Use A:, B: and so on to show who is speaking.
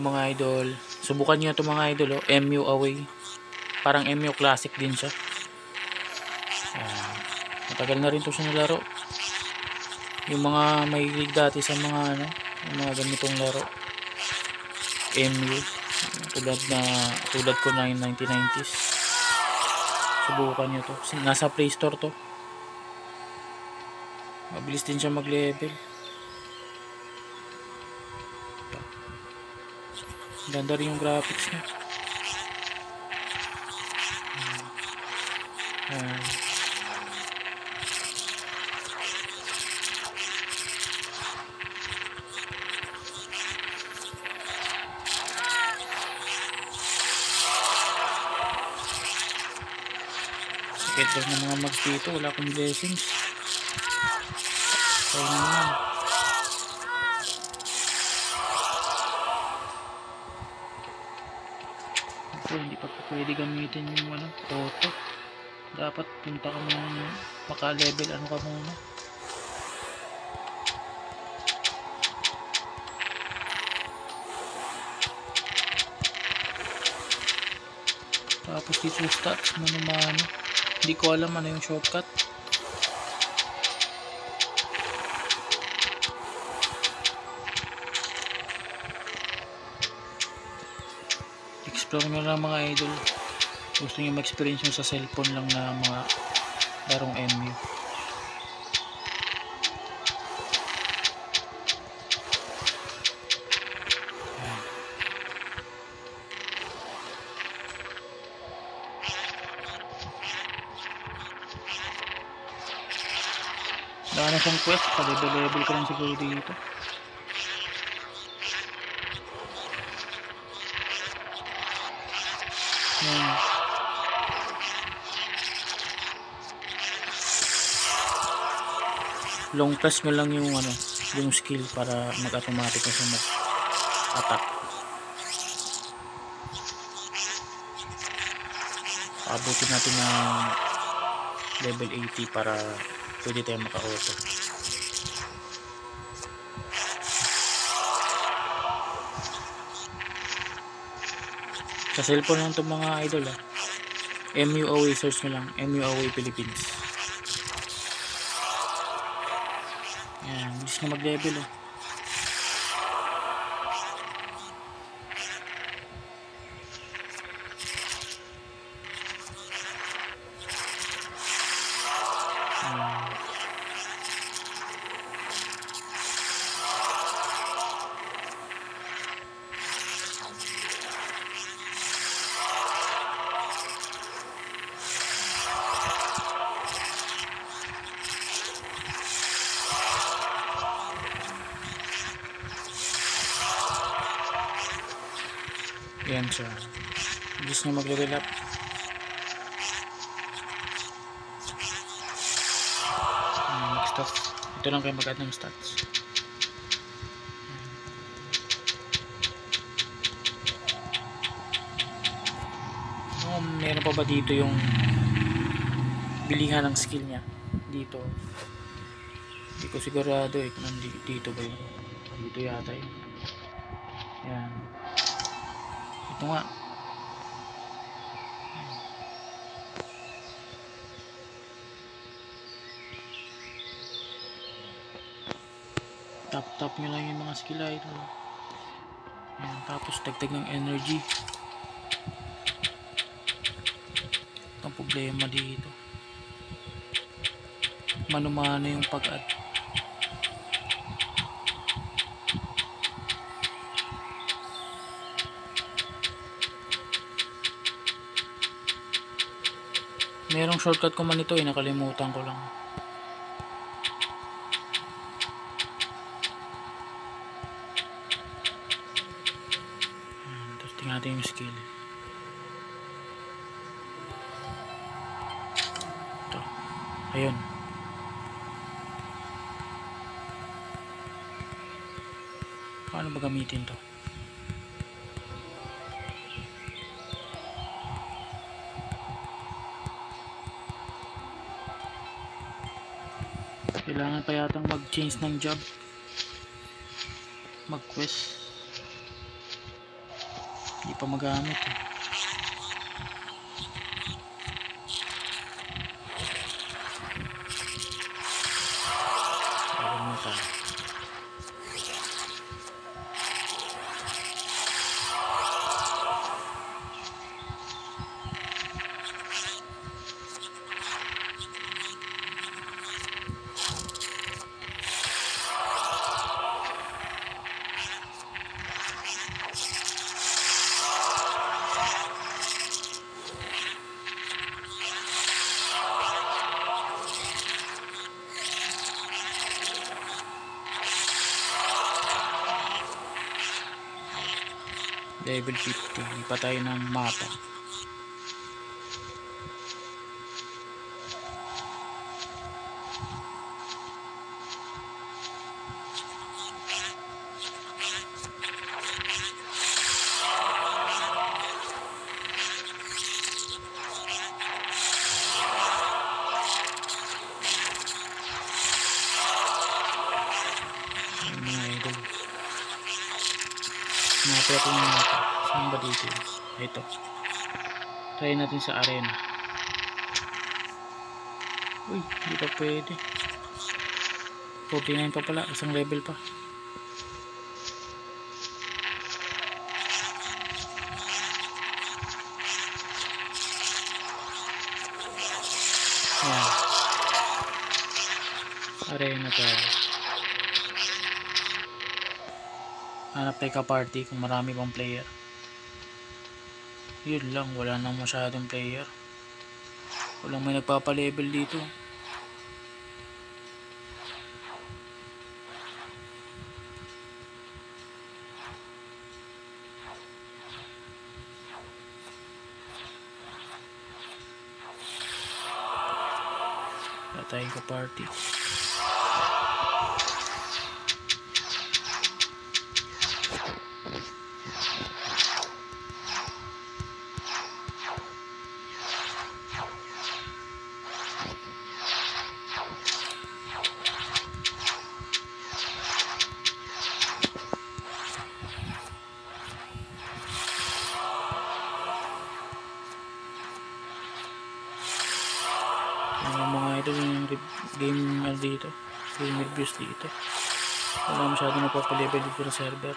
A: mga idol. Subukan nyo ito mga idol. Oh. MU away. Parang MU classic din siya. Matagal na rin ito siya nilaro. Yung mga mahilig dati sa mga yung mga ganitong laro. MU. Tulad ko na yung 1990s. Subukan nyo to. Nasa Play Store to. Mabilis din siya mag-level. Ganda rin yung graphics niya. Sakit lang ng mga mags dito. Wala akong blessings. Kaya naman. Hindi pa pwede gamitin yung auto. Dapat punta ka muna, maka-level ka muna. Tapos dito stats mano-mano. Hindi ko alam ano yung shortcut. Explore nyo lang mga idol. Gusto nyo ma-experience nyo sa cellphone lang na mga larong MU. Wala na siyang quest. Pa-level ko lang siguro dito. Long press nyo lang yung yung skill para mag-automatic na siya mag-attack. Abutin natin ng level 80 para pwede tayo maka-auto. Sa cellphone lang itong mga idol MU away, search nyo lang MU away Philippines. Yan, bilis na mag-level Yan siya. Bilis na mag-level up. Mag-stats. Ito lang kayo mag-add ng stats. Meron pa ba dito yung bilihan ng skill niya? Dito. Hindi ko sigurado kung dito ba yun. Dito yata yun. Yan. Ito nga. Tap nyo lang yung mga skill item. Ayan, tapos dagdag ng energy. Ito ang problema dito. Mano-mano yung pag-add. Merong shortcut ko man ito nakalimutan ko lang. Tapos tingnan natin yung skill. Ito. Ayun. Paano ba gamitin to? Kailangan pa yatang mag-change ng job, mag-quest. pa magamit eh. Alam mo tayo. Level 50, lipat tayo ng mapa. Ayan, mga idol. Mapa ito yung mapa. Saan ba dito? Ito. Try natin sa arena. Uy, hindi pa pwede. 49 pa pala, isang level pa. Ayan. Arena tayo. Hanap tayo ka-party kung marami pang player. Yun lang, wala nang masyadong player. Walang may nagpapa-level dito. Wala tayong ka-party. Mga idol yung game dito, game reviews dito. Wala masyado napapalevel dito sa server.